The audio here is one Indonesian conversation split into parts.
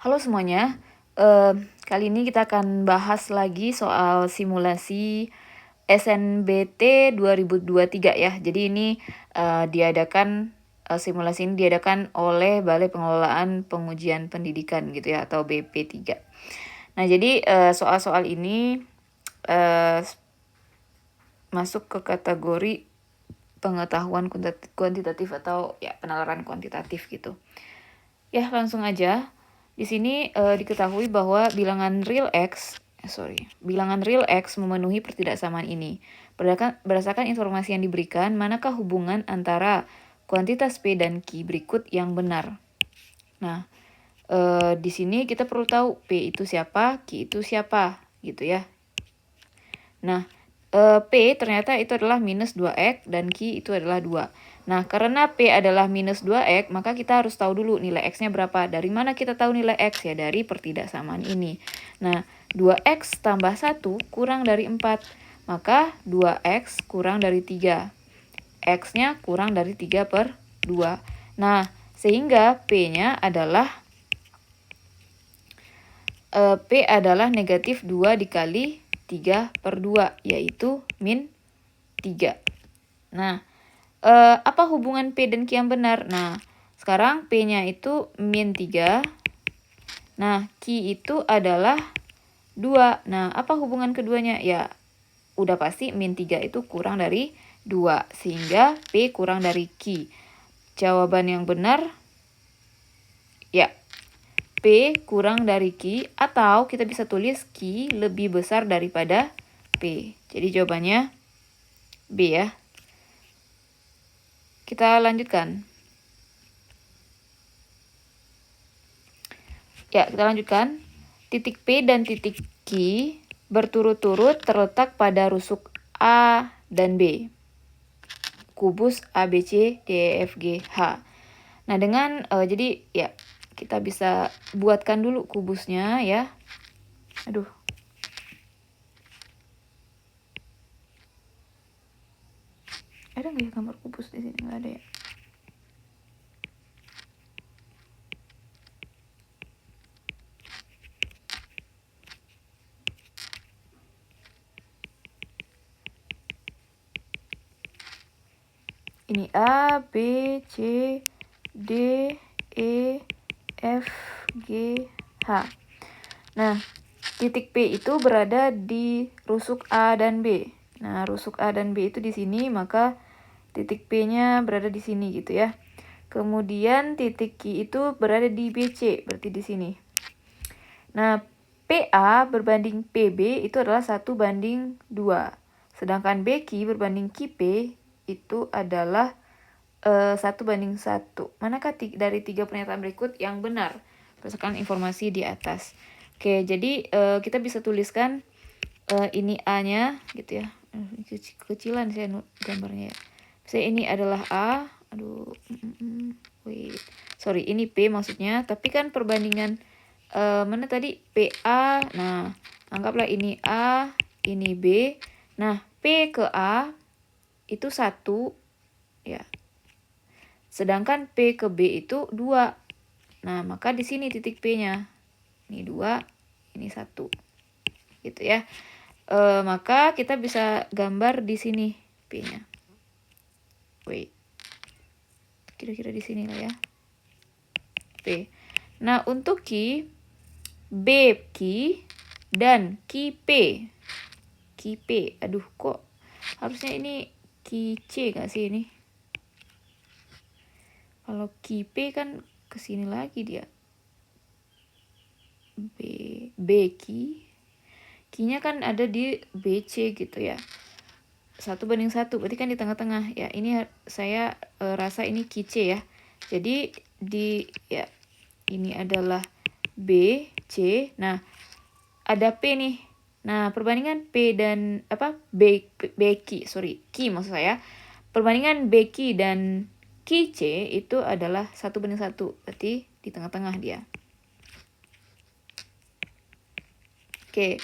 Halo semuanya, kali ini kita akan bahas lagi soal simulasi SNBT 2023 ya. Jadi ini simulasi ini diadakan oleh Balai Pengelolaan Pengujian Pendidikan gitu ya, atau BP3. Nah jadi soal-soal ini masuk ke kategori pengetahuan kuantitatif atau ya penalaran kuantitatif gitu. Ya langsung aja. Di sini diketahui bahwa bilangan real X memenuhi pertidaksamaan ini. Berdasarkan informasi yang diberikan, manakah hubungan antara kuantitas P dan Q berikut yang benar? Nah, di sini kita perlu tahu P itu siapa, Q itu siapa, gitu ya. Nah, P ternyata itu adalah minus 2X dan Q itu adalah 2. Nah, karena P adalah minus 2X, maka kita harus tahu dulu nilai X-nya berapa. Dari mana kita tahu nilai X? Ya, dari pertidaksamaan ini. Nah, 2X tambah 1 kurang dari 4. Maka 2X kurang dari 3. X-nya kurang dari 3 per 2. Nah, sehingga P-nya adalah P adalah negatif 2 dikali 3 per 2, yaitu min 3. Nah, apa hubungan P dan Q yang benar? Nah, sekarang P-nya itu min 3. Nah, Q itu adalah 2. Nah, apa hubungan keduanya? Ya, udah pasti min 3 itu kurang dari 2. Sehingga P kurang dari Q. Jawaban yang benar, ya, P kurang dari Q. Atau kita bisa tulis Q lebih besar daripada P. Jadi jawabannya B ya. Kita lanjutkan. Ya, kita lanjutkan. Titik P dan titik Q berturut-turut terletak pada rusuk A dan B. Kubus ABC, DEF, G, H. Nah, dengan jadi ya kita bisa buatkan dulu kubusnya ya. Aduh. Ada nggak ya gambar kubus di sini? Nggak ada ya. Ini A, B, C, D, E, F, G, H. Nah, titik P itu berada di rusuk A dan B. Nah, rusuk A dan B itu di sini, maka titik P-nya berada di sini gitu ya. Kemudian titik Q itu berada di BC, berarti di sini. Nah, PA berbanding PB itu adalah 1:2. Sedangkan BQ berbanding QP itu adalah 1:1. Manakah dari 3 pernyataan berikut yang benar? Berdasarkan informasi di atas. Oke, jadi kita bisa tuliskan ini A-nya gitu ya. Kecilan saya gambarnya ya. Misalnya ini adalah A. Aduh. Wait. Sorry, ini P maksudnya. Tapi kan perbandingan mana tadi? PA. Nah, anggaplah ini A, ini B. Nah, P ke A itu 1 ya. Sedangkan P ke B itu 2. Nah, maka di sini titik P-nya. Ini 2, ini 1. Gitu ya. Maka kita bisa gambar di sini P-nya. Wait. Kira-kira di sini lah ya. P. Nah, untuk Q, B Q dan Q P. Q P. Aduh, kok harusnya ini Q C gak sih ini? Kalau Q P kan kesini lagi dia. B Q. Q-nya kan ada di BC gitu ya. 1:1, berarti kan di tengah-tengah. Ya, ini saya rasa ini Q C ya. Jadi ya ini adalah B, C. Nah, ada P nih. Nah, perbandingan P dan Q maksud saya. Perbandingan BQ dan QC itu adalah 1:1. Berarti di tengah-tengah dia. Oke.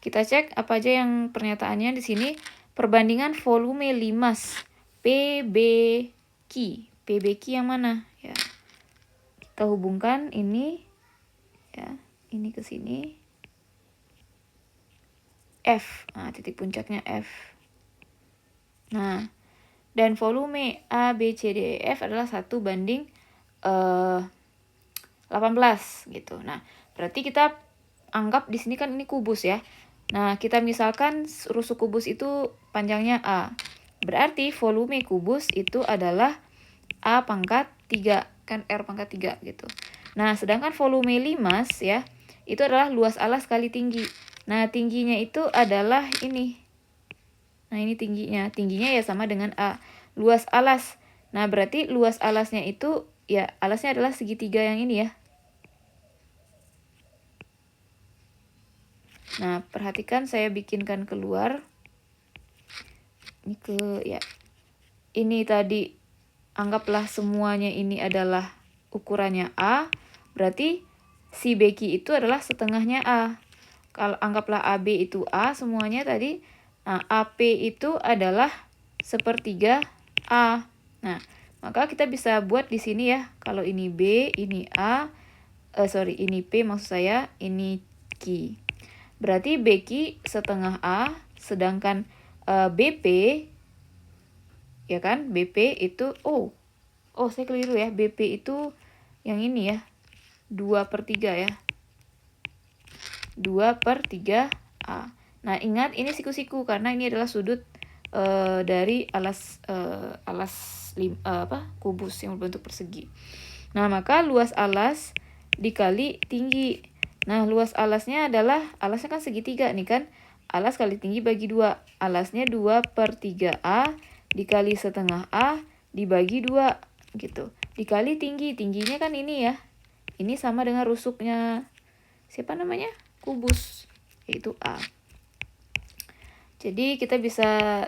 Kita cek apa aja yang pernyataannya di sini. Perbandingan volume limas PBQ. PBQ yang mana? Ya. Kita hubungkan ini ini ke sini, F. Nah, titik puncaknya F. Nah, dan volume A, B, C, D, E, F adalah 1:18 gitu. Nah, berarti kita anggap di sini kan ini kubus ya. Nah, kita misalkan rusuk kubus itu panjangnya A. Berarti volume kubus itu adalah A pangkat 3, kan R pangkat 3 gitu. Nah, sedangkan volume limas ya, itu adalah luas alas kali tinggi. Nah, tingginya itu adalah ini. Nah, ini tingginya. Tingginya ya sama dengan A. Luas alas. Nah, berarti luas alasnya itu, ya alasnya adalah segitiga yang ini ya. Nah, perhatikan saya bikinkan keluar. Ini ya. Ini tadi, anggaplah semuanya ini adalah ukurannya A. Berarti si beki itu adalah setengahnya A. Kalau anggaplah AB itu A semuanya tadi. Nah, AP itu adalah 1/3 A. Nah, maka kita bisa buat di sini ya. Kalau ini B, ini A. Ini P maksud saya. Ini Q. Berarti BQ setengah A. Sedangkan BP, ya kan? BP itu, saya keliru ya. BP itu yang ini ya. 2/3 ya. 2/3 A. Nah, ingat ini siku-siku karena ini adalah sudut dari alas kubus yang berbentuk persegi. Nah, maka luas alas dikali tinggi. Nah, luas alasnya kan segitiga nih kan. Alas kali tinggi bagi 2. Alasnya 2/3 A dikali setengah A dibagi 2 gitu. Dikali tinggi. Tingginya kan ini ya. Ini sama dengan rusuknya siapa namanya? Kubus, yaitu A. Jadi kita bisa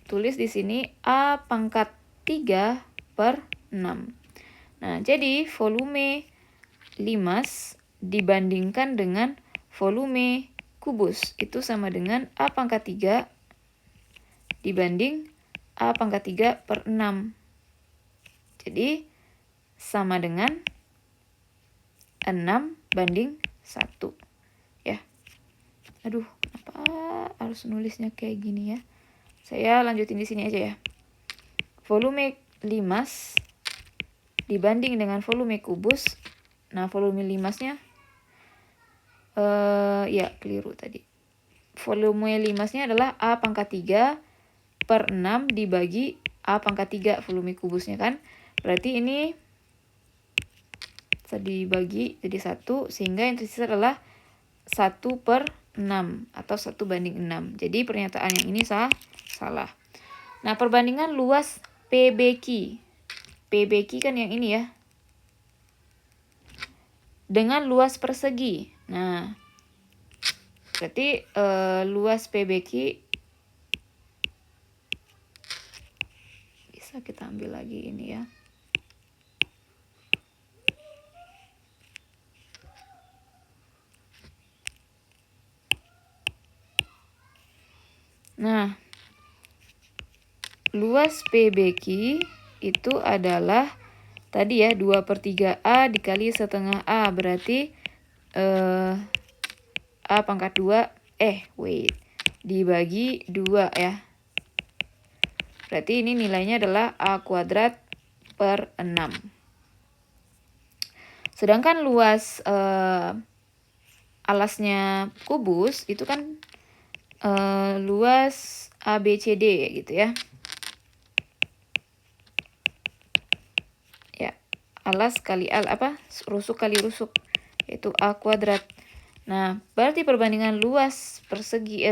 tulis di sini A pangkat 3/6. Nah, jadi volume limas dibandingkan dengan volume kubus itu sama dengan A pangkat 3 dibanding A pangkat 3/6. Jadi sama dengan 6:1. Ya. Aduh, kenapa harus nulisnya kayak gini ya? Saya lanjutin di sini aja ya. Volume limas dibanding dengan volume kubus. Nah, volume limasnya keliru tadi. Volume limasnya adalah A pangkat 3/6 dibagi A pangkat 3 volume kubusnya kan. Berarti ini bisa dibagi jadi 1 sehingga yang tersisa adalah 1/6 atau 1:6. Jadi pernyataan yang ini salah. Nah, perbandingan luas PBQ. PBQ kan yang ini ya. Dengan luas persegi. Nah, berarti luas PBQ bisa kita ambil lagi ini ya. Nah, luas PBQ itu adalah tadi ya 2/3 A dikali setengah A. Berarti A pangkat 2 dibagi 2 ya. Berarti ini nilainya adalah A²/6. Sedangkan luas alasnya kubus itu kan luas ABCD gitu ya. Ya, alas kali rusuk kali rusuk, yaitu A². Nah, berarti perbandingan luas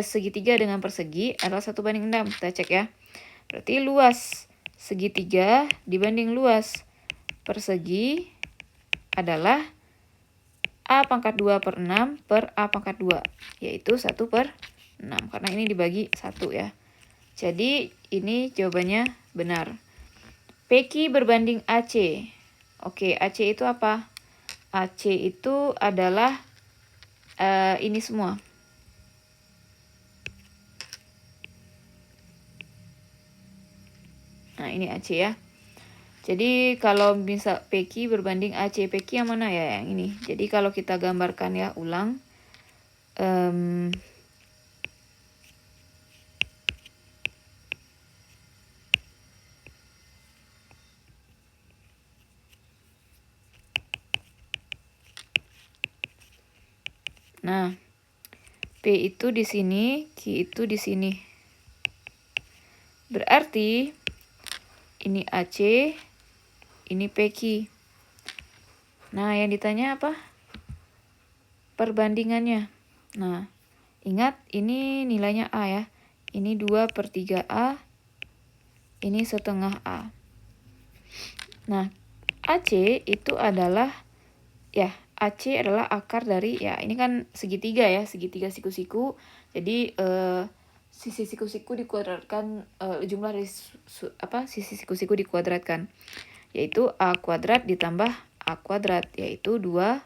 segitiga dengan persegi adalah 1:6. Kita cek ya. Berarti luas segitiga dibanding luas persegi adalah A pangkat 2/6 per A pangkat 2, yaitu 1/6. Karena ini dibagi 1 ya. Jadi ini jawabannya benar. PQ berbanding AC. Oke, AC itu apa? AC itu adalah ini semua. Nah, ini AC ya. Jadi kalau bisa PQ berbanding AC, PQ yang mana ya? Yang ini. Jadi kalau kita gambarkan ya, ulang. Nah, P itu di sini, Q itu di sini. Berarti ini AC, ini PQ. Nah, yang ditanya apa? Perbandingannya. Nah, ingat ini nilainya A ya. Ini 2/3A, ini setengah A. Nah, AC itu adalah, ya, AC adalah akar dari, ya ini kan segitiga ya, segitiga siku-siku. Jadi sisi siku-siku dikuadratkan, jumlah dari sisi siku-siku dikuadratkan, yaitu A kuadrat ditambah A kuadrat, yaitu 2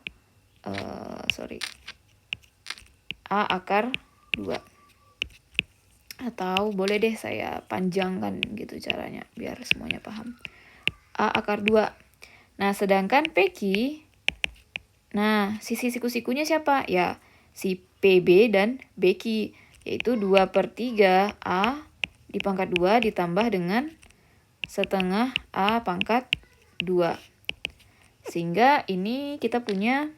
A akar 2. Atau boleh deh saya panjangkan gitu caranya biar semuanya paham. A akar 2. Nah, sedangkan PQ, nah sisi siku-sikunya siapa? Ya, si PB dan BQ, yaitu 2/3 A dipangkat 2 ditambah dengan setengah A pangkat 2. Sehingga ini kita punya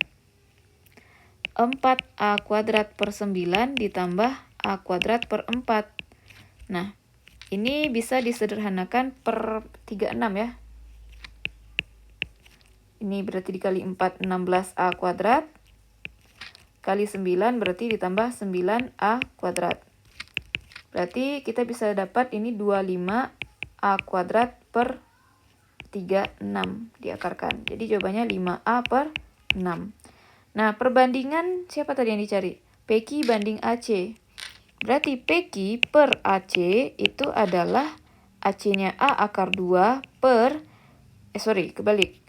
4A kuadrat per 9 ditambah A kuadrat per 4. Nah, ini bisa disederhanakan per 36 ya. Ini berarti dikali 4, 16A kuadrat. Kali 9 berarti ditambah 9A kuadrat. Berarti kita bisa dapat ini 25A kuadrat per 36 diakarkan. Jadi jawabannya 5A per 6. Nah, perbandingan siapa tadi yang dicari? PQ banding AC. Berarti PQ per AC itu adalah AC-nya A akar 2 per, kebalik.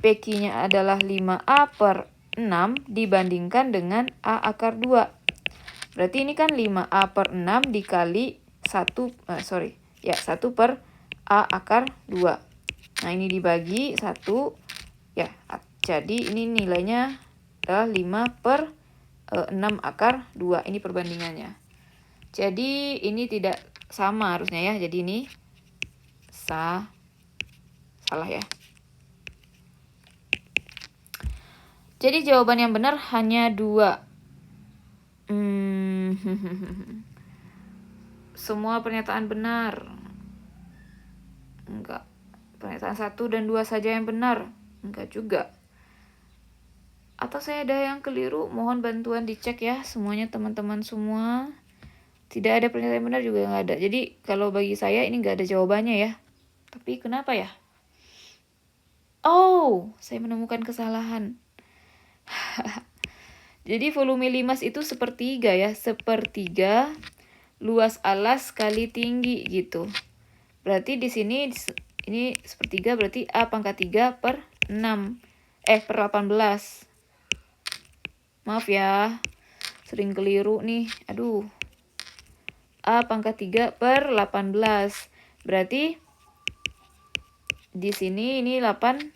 PQ-nya adalah 5A per 6 dibandingkan dengan A akar 2. Berarti ini kan 5A per 6 dikali 1 per A akar 2. Nah, ini dibagi 1, ya, jadi ini nilainya adalah 5/6 akar 2. Ini perbandingannya. Jadi ini tidak sama harusnya ya. Jadi ini salah ya. Jadi jawaban yang benar hanya 2. Semua pernyataan benar. Enggak. Pernyataan 1 dan 2 saja yang benar. Enggak juga. Atau saya ada yang keliru, mohon bantuan dicek ya semuanya teman-teman semua. Tidak ada pernyataan yang benar juga nggak ada. Jadi kalau bagi saya ini nggak ada jawabannya ya. Tapi kenapa ya? Oh, saya menemukan kesalahan. Jadi volume limas itu sepertiga ya. Sepertiga luas alas kali tinggi gitu. Berarti di sini ini sepertiga, berarti A pangkat 3 per 6. Per 18. Maaf ya, sering keliru nih. Aduh. A pangkat 3 per 18. Berarti di sini ini 18.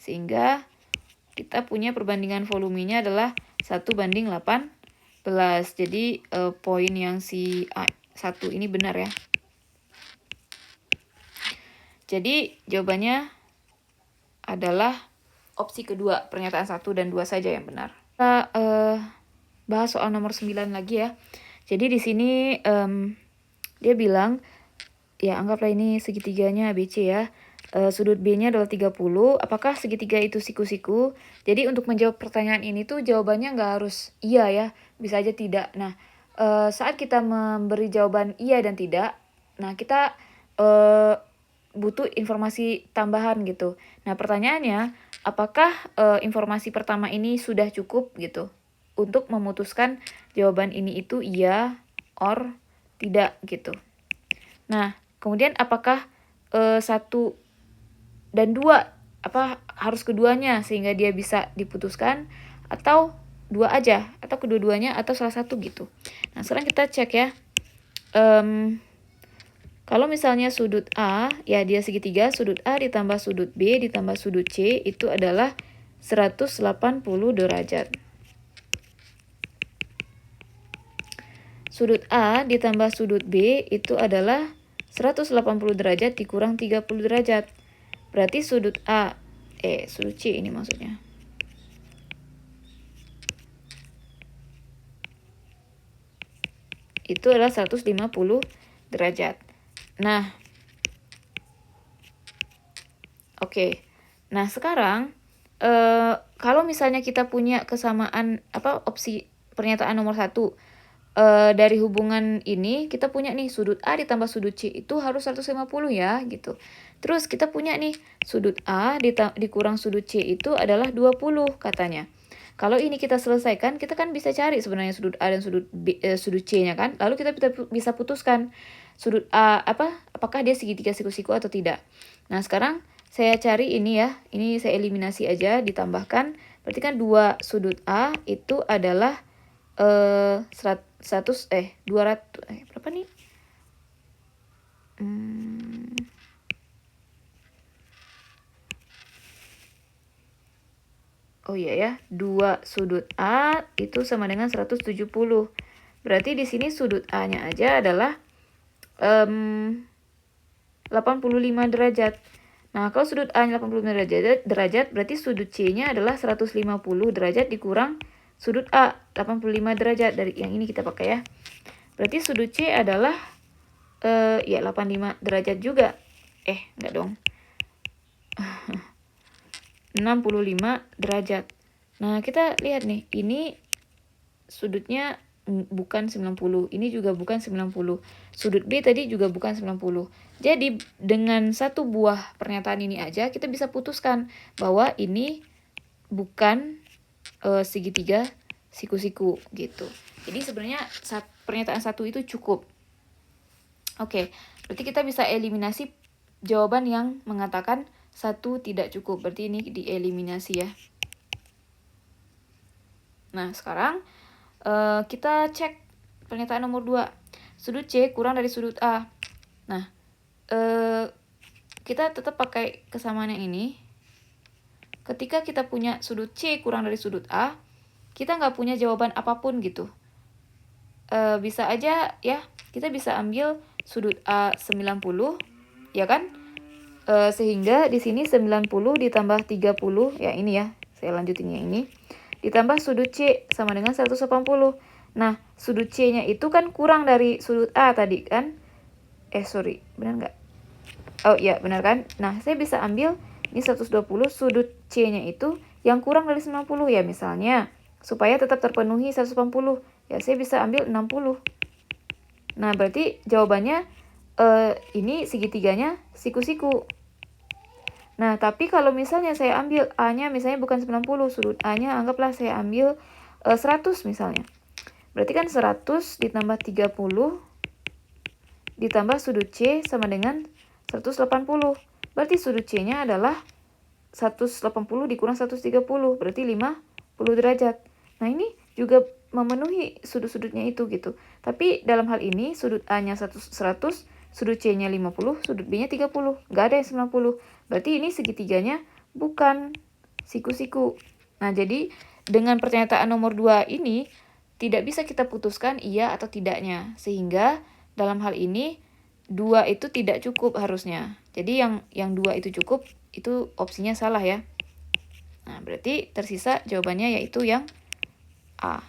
Sehingga kita punya perbandingan volumenya adalah 1/18. Jadi poin yang si A1 ini benar ya. Jadi jawabannya adalah opsi kedua, pernyataan 1 dan 2 saja yang benar. Kita bahas soal nomor 9 lagi ya. Jadi di sini dia bilang, ya anggaplah ini segitiganya ABC ya. Sudut B-nya adalah 30. Apakah segitiga itu siku-siku? Jadi untuk menjawab pertanyaan ini tuh jawabannya nggak harus iya ya. Bisa aja tidak. Nah, saat kita memberi jawaban iya dan tidak, nah kita butuh informasi tambahan gitu. Nah, pertanyaannya, apakah informasi pertama ini sudah cukup gitu untuk memutuskan jawaban ini itu iya or tidak gitu. Nah, kemudian apakah 1 dan 2 harus keduanya sehingga dia bisa diputuskan, atau 2 aja, atau kedua-duanya, atau salah satu gitu. Nah, sekarang kita cek ya. Kalau misalnya sudut A, ya dia segitiga, sudut A ditambah sudut B ditambah sudut C itu adalah 180 derajat. Sudut A ditambah sudut B itu adalah 180 derajat dikurang 30 derajat. Berarti sudut C ini maksudnya. Itu adalah 150 derajat. Nah, oke. Nah, sekarang kalau misalnya kita punya kesamaan opsi pernyataan nomor 1 dari hubungan ini kita punya nih sudut A ditambah sudut C itu harus 150 ya gitu. Terus kita punya nih sudut A dikurang sudut C itu adalah 20 katanya. Kalau ini kita selesaikan, kita kan bisa cari sebenarnya sudut A dan sudut C-nya kan. Lalu kita bisa putuskan sudut A apakah dia segitiga siku-siku atau tidak. Nah, sekarang saya cari ini ya. Ini saya eliminasi aja, ditambahkan. Berarti kan 2 sudut A itu adalah 200 berapa nih? Oh iya ya, 2 sudut A itu sama dengan 170. Berarti di sini sudut A-nya aja adalah 85 derajat. Nah, kalau sudut A-nya 85 derajat, berarti sudut C-nya adalah 150 derajat dikurang sudut A 85 derajat. Dari yang ini kita pakai ya. Berarti sudut C adalah 85 derajat juga. Enggak dong. 65 derajat. Nah, kita lihat nih, ini sudutnya bukan 90, ini juga bukan 90. Sudut B tadi juga bukan 90. Jadi, dengan satu buah pernyataan ini aja, kita bisa putuskan bahwa ini bukan segitiga siku-siku gitu. Jadi, sebenarnya pernyataan 1 itu cukup. Oke, berarti kita bisa eliminasi jawaban yang mengatakan 1 tidak cukup. Berarti ini dieliminasi ya. Nah, sekarang kita cek pernyataan nomor 2. Sudut C kurang dari sudut A. Nah, kita tetap pakai kesamaan yang ini. Ketika kita punya sudut C kurang dari sudut A, kita nggak punya jawaban apapun gitu. Bisa aja ya, kita bisa ambil sudut A 90, ya kan? Sehingga di sini 90 ditambah 30, ya ini ya, saya lanjutin yang ini. Ditambah sudut C sama dengan 180. Nah, sudut C-nya itu kan kurang dari sudut A tadi kan? Benar nggak? Oh iya, benar kan? Nah, saya bisa ambil ini 120, sudut C-nya itu yang kurang dari 90 ya misalnya. Supaya tetap terpenuhi 180, ya saya bisa ambil 60. Nah, berarti jawabannya ini segitiganya siku-siku. Nah, tapi kalau misalnya saya ambil A-nya misalnya bukan 90, sudut A-nya anggaplah saya ambil 100 misalnya. Berarti kan 100 ditambah 30 ditambah sudut C sama dengan 180. Berarti sudut C-nya adalah 180 dikurang 130, berarti 50 derajat. Nah, ini juga memenuhi sudut-sudutnya itu gitu. Tapi dalam hal ini sudut A-nya 100, sudut C-nya 50, sudut B-nya 30. Nggak ada yang 90. Berarti ini segitiganya bukan siku-siku. Nah, jadi dengan pernyataan nomor 2 ini tidak bisa kita putuskan iya atau tidaknya. Sehingga dalam hal ini 2 itu tidak cukup harusnya. Jadi yang 2 itu cukup, itu opsinya salah ya. Nah, berarti tersisa jawabannya yaitu yang A.